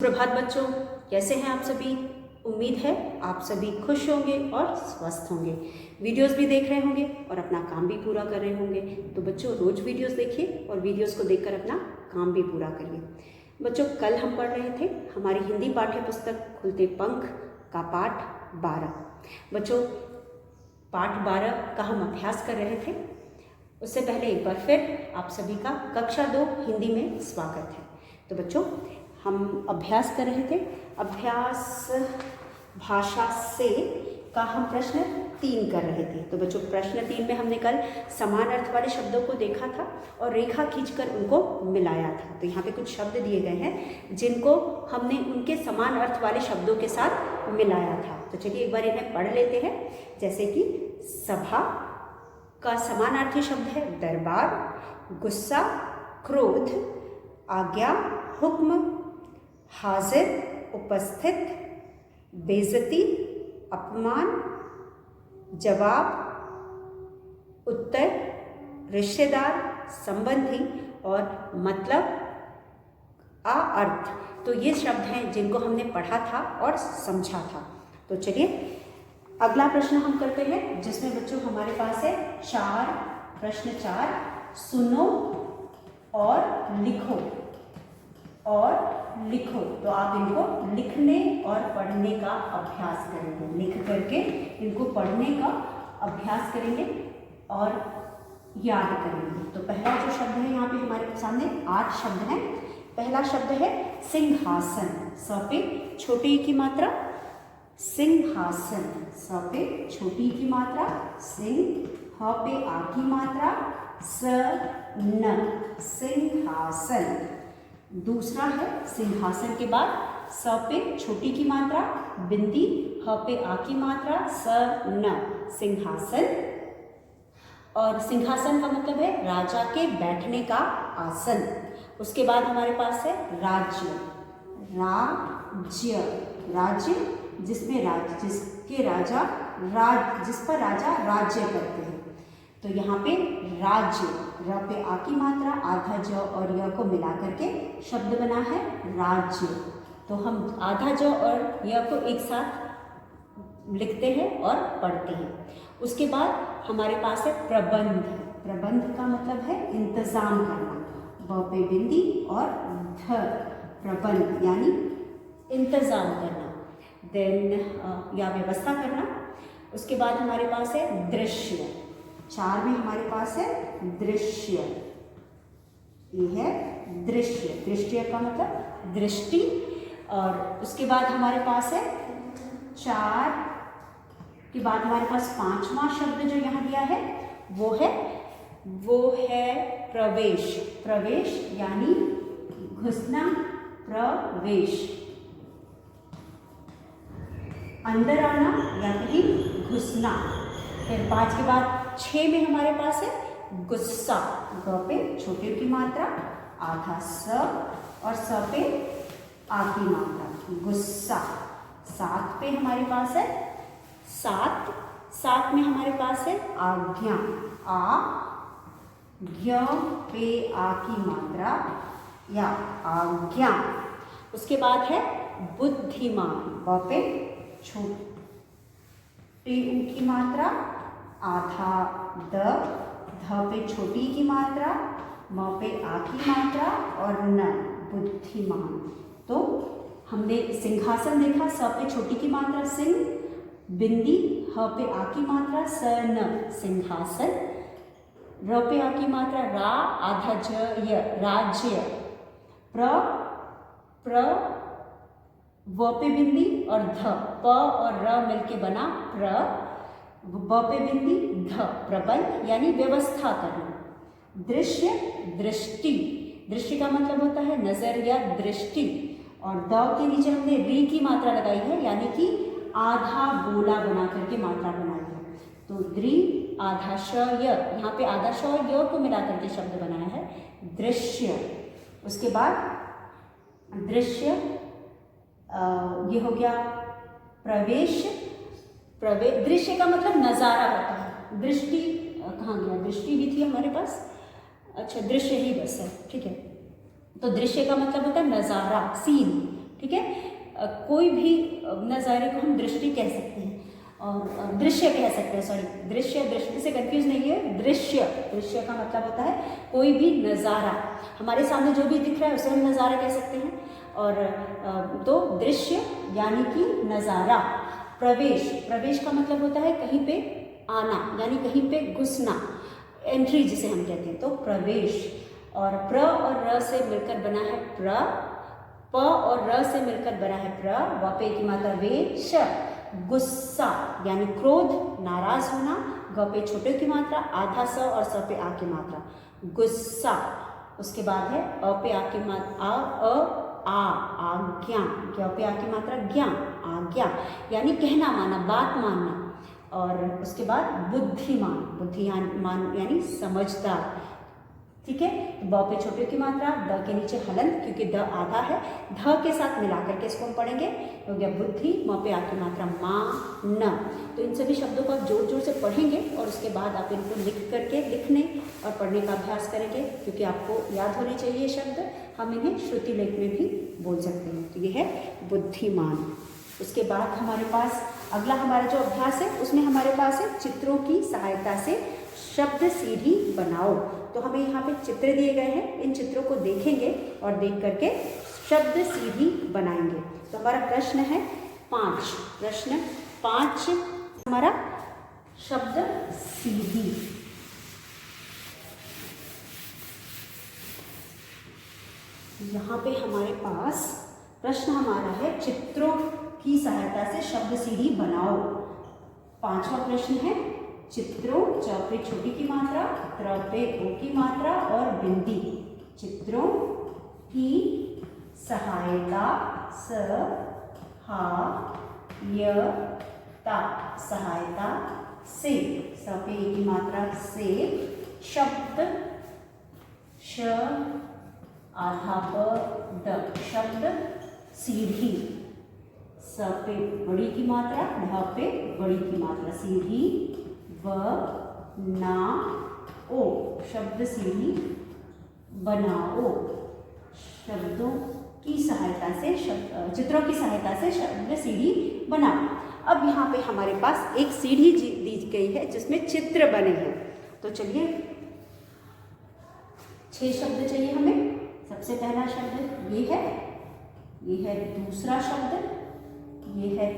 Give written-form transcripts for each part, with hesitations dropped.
प्रभात बच्चों, कैसे हैं आप सभी। उम्मीद है आप सभी खुश होंगे और स्वस्थ होंगे। वीडियोस भी देख रहे होंगे और अपना काम भी पूरा कर रहे होंगे। तो बच्चों रोज वीडियोस देखिए और वीडियोस को देखकर अपना काम भी पूरा करिए। बच्चों कल हम पढ़ रहे थे हमारी हिंदी पाठ्य पुस्तक खुलते पंख का पाठ 12। बच्चों पाठ 12 का हम अभ्यास कर रहे थे। उससे पहले एक बार फिर आप सभी का कक्षा 2 हिंदी में स्वागत है। तो बच्चों हम अभ्यास कर रहे थे। अभ्यास भाषा से का हम प्रश्न 3 कर रहे थे। तो बच्चों प्रश्न 3 में हमने कल समान अर्थ वाले शब्दों को देखा था और रेखा खींचकर उनको मिलाया था। तो यहाँ पे कुछ शब्द दिए गए हैं जिनको हमने उनके समान अर्थ वाले शब्दों के साथ मिलाया था। तो चलिए एक बार इन्हें पढ़ लेते हैं। जैसे कि सभा का समानार्थी शब्द है दरबार, गुस्सा क्रोध, आज्ञा हुक्म, हाजिर उपस्थित, बेइज्जती अपमान, जवाब उत्तर, रिश्तेदार संबंधी और मतलब अर्थ। तो ये शब्द हैं जिनको हमने पढ़ा था और समझा था। तो चलिए अगला प्रश्न हम करते हैं जिसमें बच्चों हमारे पास है प्रश्न 4 सुनो और लिखो तो आप इनको लिखने और पढ़ने का अभ्यास करेंगे। लिख करके इनको पढ़ने का अभ्यास करेंगे और याद करेंगे। तो पहला जो शब्द है यहाँ पे हमारे सामने 8 शब्द हैं। पहला शब्द है सिंहासन। स पे छोटी की मात्रा सिंहासन, स पे छोटी की मात्रा सिंह, ह पे आ की मात्रा स न सिंहासन। दूसरा है सिंहासन के बाद स पे छोटी की मात्रा बिंदी, ह पे आ की मात्रा स न सिंहासन। और सिंहासन का मतलब है राजा के बैठने का आसन। उसके बाद हमारे पास है राज्य। राज्य जिस पर राजा राज्य करते हैं। तो यहाँ पे राज्य, र पे आ की मात्रा आधा ज और य को मिला करके शब्द बना है राज्य। तो हम आधा ज और य को एक साथ लिखते हैं और पढ़ते हैं। उसके बाद हमारे पास है प्रबंध। प्रबंध का मतलब है इंतजाम करना। ब पे बिंदी और ध, प्रबंध यानी इंतजाम करना, देन या व्यवस्था करना। उसके बाद हमारे पास है दृश्य। 4 में हमारे पास है दृश्य। ये है दृश्य। दृश्य का मतलब दृष्टि। और उसके बाद हमारे पास है 4 के बाद हमारे पास 5वां शब्द जो यहाँ दिया है वो है प्रवेश। प्रवेश यानी घुसना, प्रवेश अंदर आना या फिर घुसना। फिर 5 के बाद 6 में हमारे पास है गुस्सा। ग पे छोटे की मात्रा आधा स और स पे आ की मात्रा गुस्सा। 7 पे हमारे पास है 7 में हमारे पास है आज्ञा। ज्ञ पे आ की मात्रा या आज्ञा। उसके बाद है बुद्धिमान। ब पे छोटी ऊ की मात्रा आधा द, ध पे छोटी की मात्रा, म पे आ की मात्रा और न बुद्धिमान। तो हमने सिंहासन देखा। स पे छोटी की मात्रा सिंह, बिंदी, ह पे आ की मात्रा स न सिंहासन, र पे आ की मात्रा रा आधा ज य राज्य, प्र व पे बिंदी और ध, प और र मिलके बना प्र, ब पे बिंदी ध, प्रबंध यानी व्यवस्था करना। दृश्य दृष्टि। दृष्टि का मतलब होता है नजर या दृष्टि। और द के नीचे हमने री की मात्रा लगाई है यानी कि आधा गोला बना करके मात्रा बनाई है। तो द्रि आधा श य, यहाँ पे आधा श और य को मिला करके शब्द बनाया है दृश्य। उसके बाद दृश्य ये हो गया प्रवेश। दृश्य का मतलब नज़ारा होता है। दृष्टि कहाँ गया, दृष्टि भी थी हमारे पास। अच्छा दृश्य ही बस है, ठीक है। तो दृश्य का मतलब होता है नज़ारा, सीन। ठीक है। कोई भी नज़ारे को हम दृष्टि कह सकते हैं और दृश्य कह सकते हैं, सॉरी दृश्य दृष्टि से कंफ्यूज नहीं है। दृश्य, दृश्य का मतलब होता है कोई भी नज़ारा, हमारे सामने जो भी दिख रहा है उसे हम नज़ारा कह सकते हैं। और तो दृश्य यानी कि नज़ारा। प्रवेश, प्रवेश का मतलब होता है कहीं पे आना, यानी कहीं पे घुसना, एंट्री जिसे हम कहते हैं, तो प्रवेश। और प्र और र से मिलकर बना है प्र, प और र से मिलकर बना है प्र, व पे की मात्रा वे, श, गुस्सा यानी क्रोध, नाराज होना, ग पे छोटे की मात्रा, आधा स और स पे आ की मात्रा, गुस्सा। उसके बाद है अ पे आ की मात्रा आज्ञा, ज्ञ पे आ की मात्रा ज्ञा, आज्ञा यानी कहना माना, बात मानना। और उसके बाद बुद्धिमान, बुद्धिमान यानी समझदार, ठीक है। ब पे छोटे की मात्रा, द के नीचे हलंत क्योंकि द आधा है, ध के साथ मिलाकर के इसको हम पढ़ेंगे, हो गया बुद्धि। म पे आ की मात्रा मा, न। तो इन सभी शब्दों को आप जोर जोर से पढ़ेंगे और उसके बाद आप इनको लिख करके लिखने और पढ़ने का अभ्यास करेंगे, क्योंकि आपको याद होने चाहिए ये शब्द। हम इन्हें श्रुति लेख में भी बोल सकते हैं। तो ये है बुद्धिमान। उसके बाद हमारे पास अगला हमारा जो अभ्यास है उसमें हमारे पास है चित्रों की सहायता से शब्द सीढ़ी बनाओ। तो हमें यहाँ पे चित्र दिए गए हैं, इन चित्रों को देखेंगे और देख करके शब्द सीढ़ी बनाएंगे। तो हमारा प्रश्न है 5, प्रश्न 5 हमारा शब्द सीढ़ी। यहाँ पे हमारे पास प्रश्न हमारा है चित्रों की सहायता से शब्द सीढ़ी बनाओ। 5वां प्रश्न है चित्रों, च पे छोटी की मात्रा, त्र पे ओ की मात्रा और बिंदी, चित्रों की सहायता सहायता से, स पे ए की मात्रा से शब्द, श आधा प द, शब्द सीढ़ी, स पे बड़ी की मात्रा, ढ पे बड़ी की मात्रा, सीढ़ी, व ना ओ, शब्द सीढ़ी बनाओ। शब्दों की सहायता से चित्रों की सहायता से शब्द सीढ़ी बनाओ। अब यहाँ पे हमारे पास एक सीढ़ी दी गई है जिसमें चित्र बने हैं। तो चलिए 6 शब्द चाहिए हमें। सबसे पहला शब्द ये है दूसरा शब्द, ये है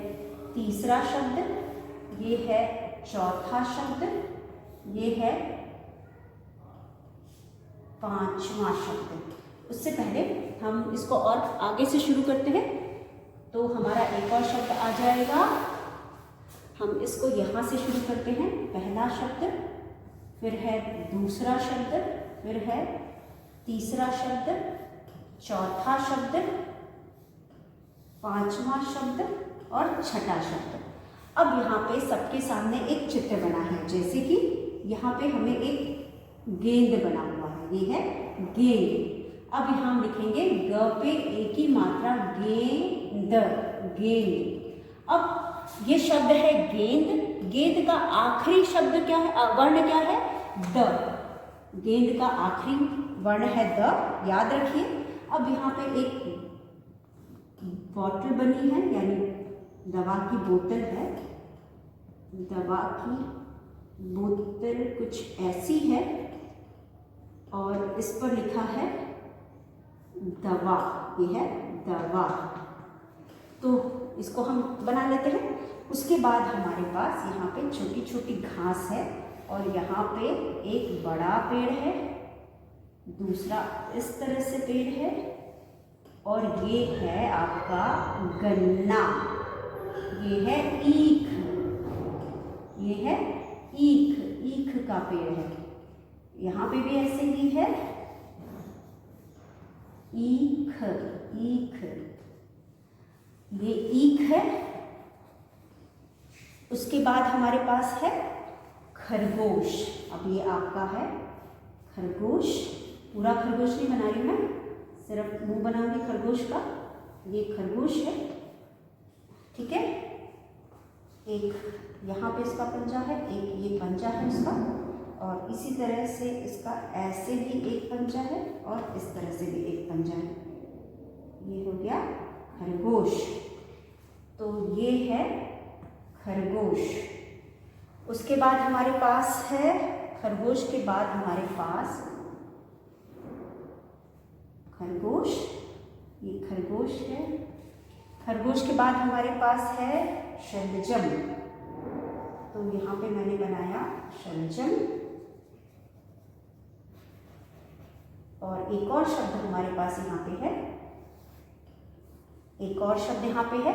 तीसरा शब्द, ये है चौथा शब्द, ये है 5वां शब्द। उससे पहले हम इसको और आगे से शुरू करते हैं। तो हमारा एक और शब्द आ जाएगा, हम इसको यहाँ से शुरू करते हैं। पहला शब्द, फिर है दूसरा शब्द, फिर है तीसरा शब्द, चौथा शब्द, 5वां शब्द और छठा शब्द। अब यहाँ पे सबके सामने एक चित्र बना है, जैसे कि यहाँ पे हमें एक गेंद बना हुआ है, ये है गेंद। अब यहाँ हम लिखेंगे ग पे ए की मात्रा, गेंद, गेंद। अब ये शब्द है गेंद, गेंद का आखिरी शब्द क्या है, वर्ण क्या है, द। गेंद का आखिरी वर्ण है द, याद रखिए। अब यहाँ पे एक बॉटल बनी है, यानी दवा की बोतल है, दवा की बोतल कुछ ऐसी है और इस पर लिखा है दवा, ये है दवा। तो इसको हम बना लेते हैं। उसके बाद हमारे पास यहाँ पे छोटी छोटी घास है और यहाँ पे एक बड़ा पेड़ है, दूसरा इस तरह से पेड़ है और ये है आपका गन्ना, ये है ईख, ये है ईख, ईख का पेड़ है। यहाँ पे भी ऐसे ही है, ईख, ईख, ये ईख है। उसके बाद हमारे पास है खरगोश। अब ये आपका है खरगोश, पूरा खरगोश नहीं बना रही मैं, सिर्फ मुंह बनाऊंगी खरगोश का। ये खरगोश है, ठीक है। एक यहाँ पे इसका पंजा है, एक ये पंजा है इसका, और इसी तरह से इसका ऐसे भी एक पंजा है और इस तरह से भी एक पंजा है। ये हो गया खरगोश। तो ये है खरगोश। उसके बाद हमारे पास है, खरगोश के बाद हमारे पास खरगोश, ये खरगोश है। खरगोश के बाद हमारे पास है शलजम। तो यहाँ पे मैंने बनाया शलजम। और एक और शब्द हमारे पास यहाँ पे है, एक और शब्द यहाँ पे है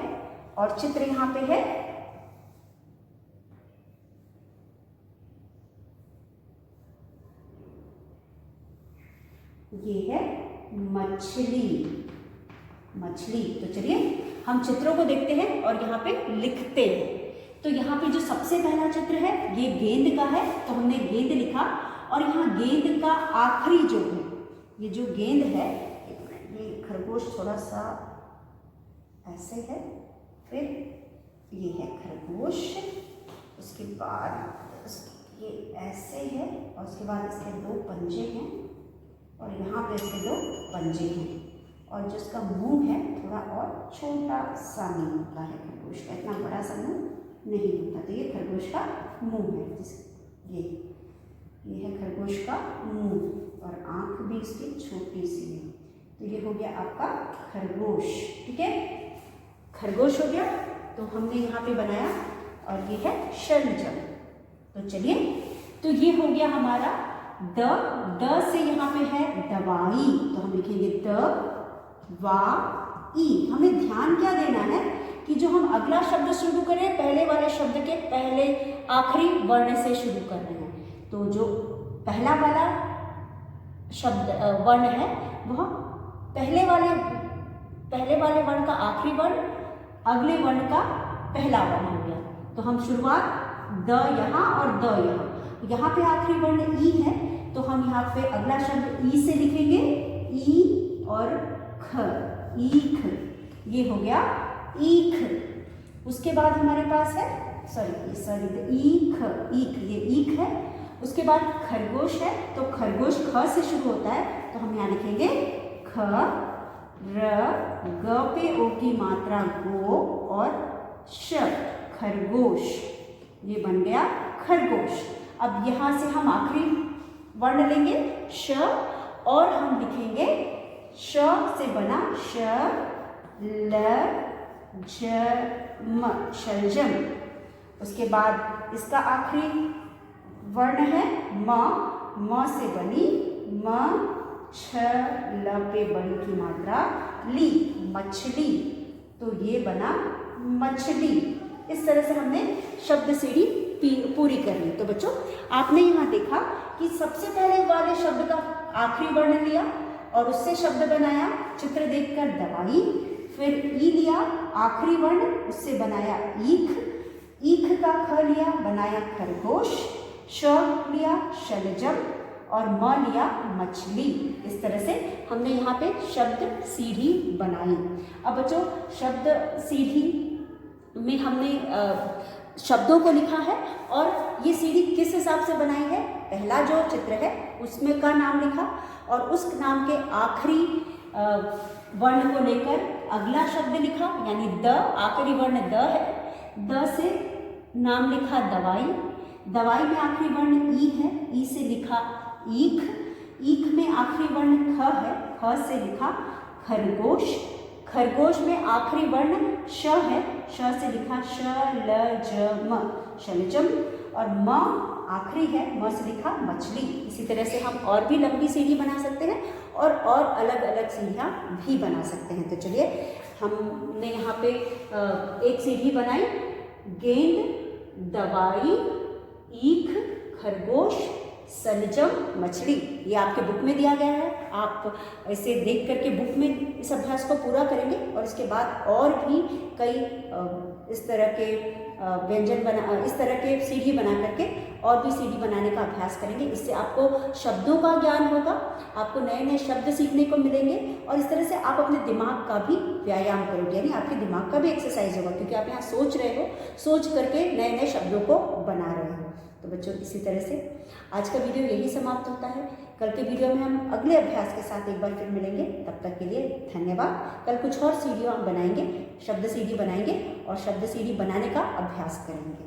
और चित्र यहाँ पे है। ये है मछली, मछली। तो चलिए हम चित्रों को देखते हैं और यहाँ पे लिखते हैं। तो यहाँ पे जो सबसे पहला चित्र है ये गेंद का है, तो हमने गेंद लिखा। और यहाँ गेंद का आखिरी जो है, ये जो गेंद है, ये खरगोश थोड़ा सा ऐसे है, फिर ये है खरगोश, उसके बाद ये ऐसे है और उसके बाद इसके दो पंजे हैं और यहाँ पे इसके दो पंजे हैं। और जो इसका मुंह है थोड़ा और छोटा सा मुंह होता है खरगोश का, इतना बड़ा सा मुंह नहीं होता। तो ये खरगोश का मुंह है, ये है खरगोश का मुंह और आँख भी इसकी छोटी सी है। तो ये हो गया आपका खरगोश। ठीक है, खरगोश हो गया। तो हमने यहाँ पे बनाया और ये है शलजम। तो चलिए, तो ये हो गया हमारा द से यहाँ पे है दवाई, तो हम लिखेंगे दवाई। हमें ध्यान क्या देना है कि जो हम अगला शब्द शुरू करें पहले वाले शब्द के पहले आखिरी वर्ण से शुरू कर रहे हैं। तो जो पहला वाला शब्द वर्ण है वह पहले वाले वर्ण का आखिरी वर्ण, अगले वर्ण का पहला वर्ण हो गया। तो हम शुरुआत द यहाँ और द यहाँ, यहाँ पे आखिरी वर्ण ई है, तो हम यहाँ पे अगला शब्द ई से लिखेंगे, ई और ख, ईख। ये हो गया ईख। उसके बाद हमारे पास है ईख, ये ईख है। उसके बाद खरगोश है, तो खरगोश ख से शुरू होता है, तो हम यहाँ लिखेंगे ख, र, ग पे ओ की मात्रा गो और श, खरगोश। ये बन गया खरगोश। अब यहाँ से हम आखिरी वर्ण लेंगे श और हम लिखेंगे श से बना श, ल, ज, म, शलजम। उसके बाद इसका आखिरी वर्ण है म से बनी म, छ, ल पे बड़ी की मात्रा ली, मछली। तो ये बना मछली। इस तरह से हमने शब्द सीढ़ी पूरी कर ली। तो बच्चों, आपने यहाँ देखा कि सबसे पहले वाले शब्द का आखिरी वर्ण लिया और उससे शब्द बनाया, चित्र देखकर दवाई। फिर ई लिया आखिरी वर्ण, उससे बनाया ईख, ईख का ख लिया बनाया खरगोश, श लिया शलजम और म लिया मछली। इस तरह से हमने यहाँ पे शब्द सीढ़ी बनाई। अब बच्चों, शब्द सीढ़ी में हमने शब्दों को लिखा है और ये सीढ़ी किस हिसाब से बनाई है, पहला जो चित्र है उसमें का नाम लिखा और उस नाम के आखिरी वर्ण को लेकर अगला शब्द लिखा, यानी द, आखिरी वर्ण द है, द से नाम लिखा दवाई, दवाई में आखिरी वर्ण ई है, ई से लिखा ईख, ईख में आखिरी वर्ण ख है, ख से लिखा खरगोश, खरगोश में आखिरी वर्ण श है, श से लिखा श, ल, ज, म, शलजम और म आखिरी है, म से लिखा मछली। इसी तरह से हम और भी लंबी सीढ़ी बना सकते हैं और अलग अलग सीढ़ियाँ भी बना सकते हैं। तो चलिए, हमने यहाँ पे एक सीढ़ी बनाई, गेंद, दवाई, ईख, खरगोश, शलजम, मछली। ये आपके बुक में दिया गया है, आप इसे देख करके बुक में इस अभ्यास को पूरा करेंगे और इसके बाद और भी कई इस तरह के व्यंजन इस तरह के सीढ़ी बना करके और भी सीढ़ी बनाने का अभ्यास करेंगे। इससे आपको शब्दों का ज्ञान होगा, आपको नए नए शब्द सीखने को मिलेंगे और इस तरह से आप अपने दिमाग का भी व्यायाम करोगे, यानी आपके दिमाग का भी एक्सरसाइज होगा, क्योंकि आप यहाँ सोच रहे हो, सोच करके नए नए शब्दों को बना रहे हो। तो बच्चों, इसी तरह से आज का वीडियो यही समाप्त होता है। कल के वीडियो में हम अगले अभ्यास के साथ एक बार फिर मिलेंगे। तब तक के लिए धन्यवाद। कल कुछ और सीढ़ियों हम बनाएंगे, शब्द सीढ़ी बनाएंगे और शब्द सीढ़ी बनाने का अभ्यास करेंगे।